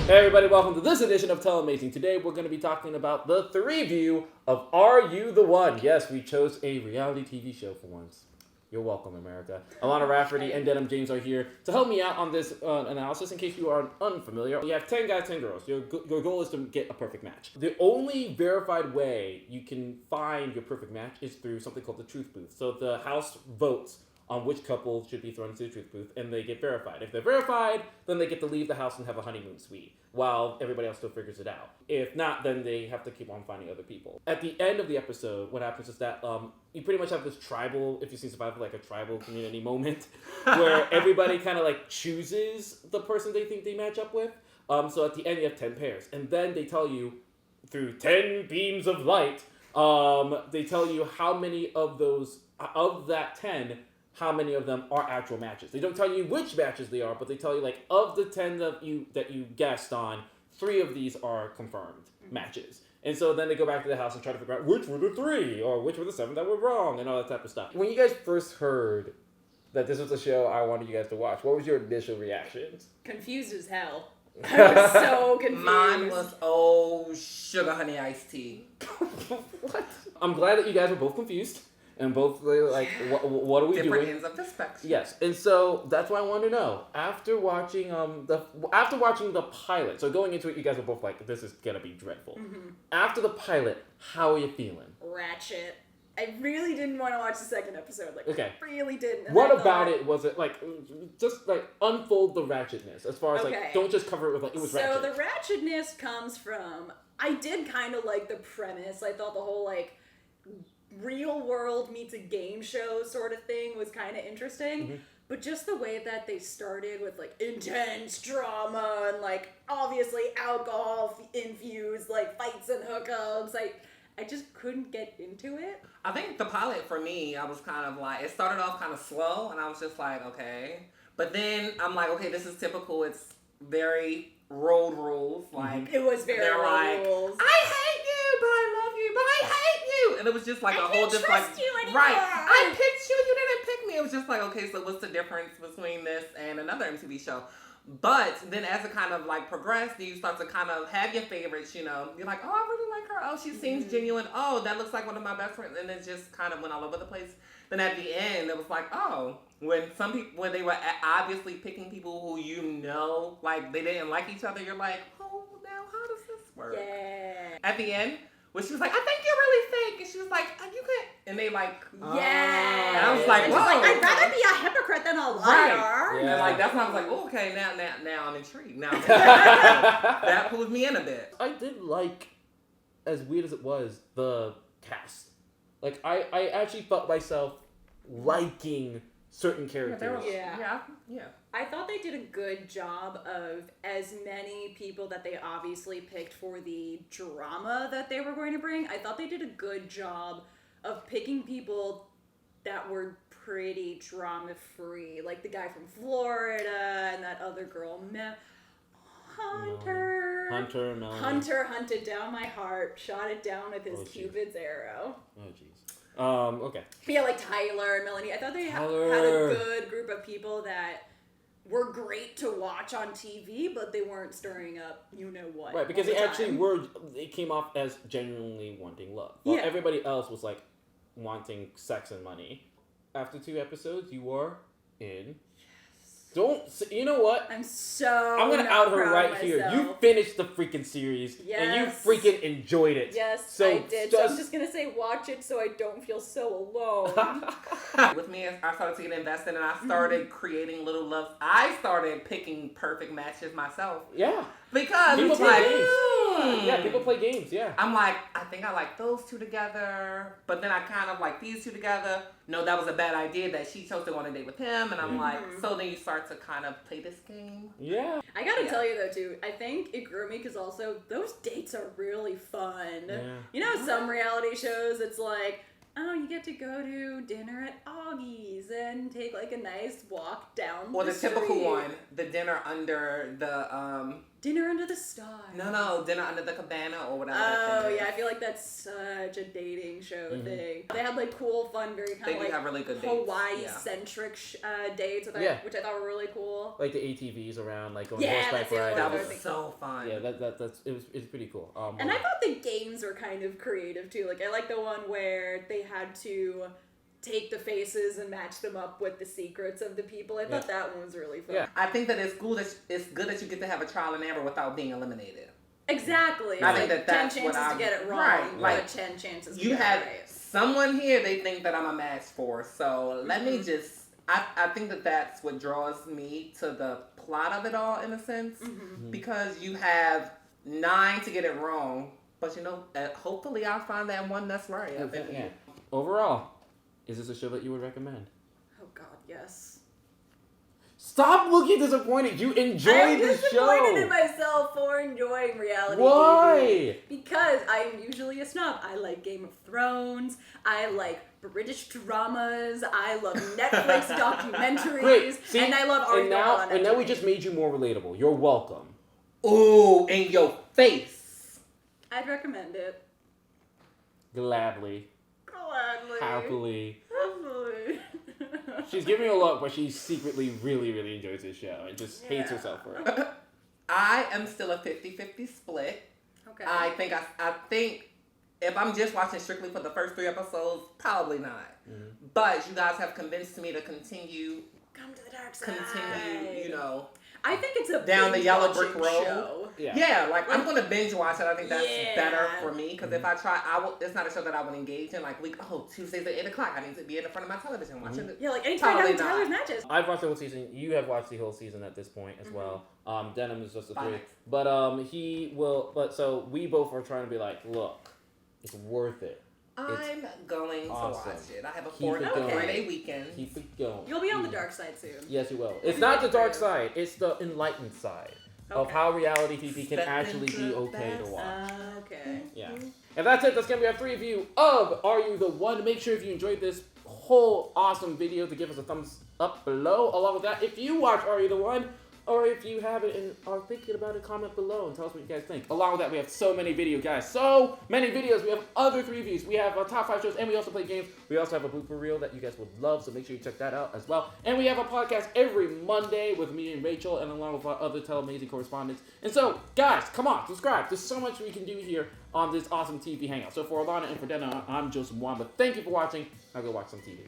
Hey everybody, welcome to this edition of Telemazing. Today we're going to be talking about the 3-view of Are You the One? Yes, we chose a reality TV show for once. You're welcome, America. Alanah Rafferty and Denim James are here to help me out on this analysis. In case you are unfamiliar, you have 10 guys, 10 girls. Your goal is to get a perfect match. The only verified way you can find your perfect match is through something called the truth booth. So the house votes on which couple should be thrown into the truth booth, and they get verified. If they're verified, then they get to leave the house and have a honeymoon suite, while everybody else still figures it out. If not, then they have to keep on finding other people. At the end of the episode, what happens is that you pretty much have this tribal, if you've seen Survivor, like a tribal community moment, where everybody kind of like chooses the person they think they match up with. So at the end, you have 10 pairs. And then they tell you, through 10 beams of light, they tell you how many of those, of that 10, how many of them are actual matches. They don't tell you which matches they are, but they tell you, like, of the 10 that you guessed on, 3 of these are confirmed matches. And so then they go back to the house and try to figure out which were the 3, or which were the 7 that were wrong, and all that type of stuff. When you guys first heard that this was a show I wanted you guys to watch, what was your initial reactions? Confused as hell. I was so confused. Mine was, oh, sugar honey iced tea. What? I'm glad that you guys were both confused. And both like, what are we Different doing? ends of the spectrum. Yes, and so that's what I wanted to know. After watching the pilot, so going into it, you guys were both like, "This is gonna be dreadful." Mm-hmm. After the pilot, how are you feeling? Ratchet. I really didn't want to watch the second episode. Like, okay. I really didn't. And what about it was it like? Just like unfold the ratchetness as far as like, don't just cover it with like it was ratchet. So the ratchetness comes from. I did kind of like the premise. I thought the whole like real world meets a game show sort of thing was kind of interesting. Mm-hmm. But just the way that they started with like intense drama and like obviously alcohol infused like fights and hookups, I just couldn't get into it. I think the pilot for me, I was kind of like, it started off kind of slow and I was just like, okay. But then I'm like, okay, this is typical. It's very road rules. Like, it was very road like, rules. I hate you, but I love you, but I hate you. And it was just like a whole just like, you anymore. Right. I picked you didn't pick me. It was just like, okay, so what's the difference between this and another MTV show? But then as it kind of like progressed, you start to kind of have your favorites, you know. You're like, oh, I really like her. Oh, she seems genuine. Oh, that looks like one of my best friends. And it just kind of went all over the place. Then at the end, it was like, oh, when they were obviously picking people who you know, like they didn't like each other, you're like, oh, now how does this work? Yeah. At the end, when she was like, I think you're really fake. And she was like, oh, you could. And they like, yeah. And I was like, whoa. Like, I'd rather be a hypocrite than a liar. Right. Yeah. And like, that's when I was like, oh, okay, now I'm intrigued. Now that pulled me in a bit. I did like, as weird as it was, the cast. Like, I actually felt myself liking certain characters. Yeah. Yeah. I thought they did a good job of as many people that they obviously picked for the drama that they were going to bring. I thought they did a good job of picking people that were pretty drama-free. Like the guy from Florida and that other girl, Hunter. Melanie. Hunter hunted down my heart, shot it down with his Cupid's arrow. Oh, jeez. Okay. Yeah, like Tyler and Melanie. I thought they had a good group of people that were great to watch on TV, but they weren't stirring up you-know-what. Right, because they came off as genuinely wanting love. While everybody else was, like, wanting sex and money. After 2 episodes, you are in... You know what? I'm gonna out her right myself. here. You finished the freaking series, and you freaking enjoyed it. Yes, so I did. So I'm just gonna say watch it so I don't feel so alone. With me, I started to get invested, and I started creating little loves. I started picking perfect matches myself. Yeah. Because people play games. Yeah, people play games, yeah. I'm like, I think I like those 2 together, but then I kind of like these 2 together. No, that was a bad idea that she chose to go on a date with him, and I'm like, so then you start to kind of play this game. Yeah. I gotta tell you though, too, I think it grew me because also those dates are really fun. Yeah. You know, some reality shows, it's like, oh, you get to go to dinner at Augie's and take like a nice walk down or the street. typical one, the dinner under the Dinner Under the Stars. No, Dinner Under the Cabana or whatever. Oh, that thing yeah, is. I feel like that's such a dating show thing. They had, like, cool, fun, very kind They of, do like, have really good dates. Hawaii-centric dates, which I thought were really cool. Like the ATVs around, like going Yeah, horseback that's the other riding. one. That was so fun. Yeah, it's pretty cool. And I thought the games were kind of creative, too. Like, I like the one where they had to take the faces and match them up with the secrets of the people. I thought that one was really fun. Yeah. I think that it's good that you get to have a trial and error without being eliminated. Exactly. I It's think like that's 10 what chances to get it wrong, right, like, but 10 chances to You get have it right. someone here they think that I'm a match for, so let me just... I think that that's what draws me to the plot of it all, in a sense, because you have 9 to get it wrong, but hopefully I'll find that one that's right. Yeah. Overall, is this a show that you would recommend? Oh, God, yes. Stop looking disappointed. You enjoyed the show. I'm disappointed in myself for enjoying reality Why? TV. Because I'm usually a snob. I like Game of Thrones. I like British dramas. I love Netflix documentaries. Great. See, and I love Are You the One? and now we just made you more relatable. You're welcome. Ooh, in your face. I'd recommend it. Gladly. Gladly. Happily. Happily. She's giving a look, but she secretly really, really enjoys this show and just hates herself for it. I am still a 50-50 split. Okay. I think if I'm just watching strictly for the first 3 episodes, probably not. But you guys have convinced me to continue. Come to the dark side. Continue, I think it's a down the yellow brick binge-watching road. show. Yeah. Like I'm gonna binge watch it. I think that's Yeah. better for me because if I try, it's not a show that I would engage in. Like Tuesdays at 8:00, I need to be in front of my television watching it. Yeah, like anytime Probably down not. Tyler's matches. I've watched the whole season. You have watched the whole season at this point as well. Denim is just a 3. Fine. But he will. But so we both are trying to be like, look, it's worth it. I'm going awesome. to watch it. I have a Keep it 4-day weekend. Keep it going. You'll be on the dark side soon. Yes, you will. It's not the dark side. It's the enlightened side of how reality TV can actually be okay to watch. Okay. Yeah. And that's it. That's going to be our 3 review of Are You the One? Make sure if you enjoyed this whole awesome video to give us a thumbs up below. Along with that, if you watch Are You the One? Or if you have it and are thinking about it, comment below and tell us what you guys think. Along with that, we have so many videos, guys. So many videos. We have other 3 reviews. We have our top 5 shows, and we also play games. We also have a blooper reel that you guys would love, so make sure you check that out as well. And we have a podcast every Monday with me and Rachel, and along with our other Telemazing correspondents. And so, guys, come on, subscribe. There's so much we can do here on this awesome TV hangout. So for Alanah and for Denim, I'm Joseph Mwamba. Thank you for watching. Now go watch some TV.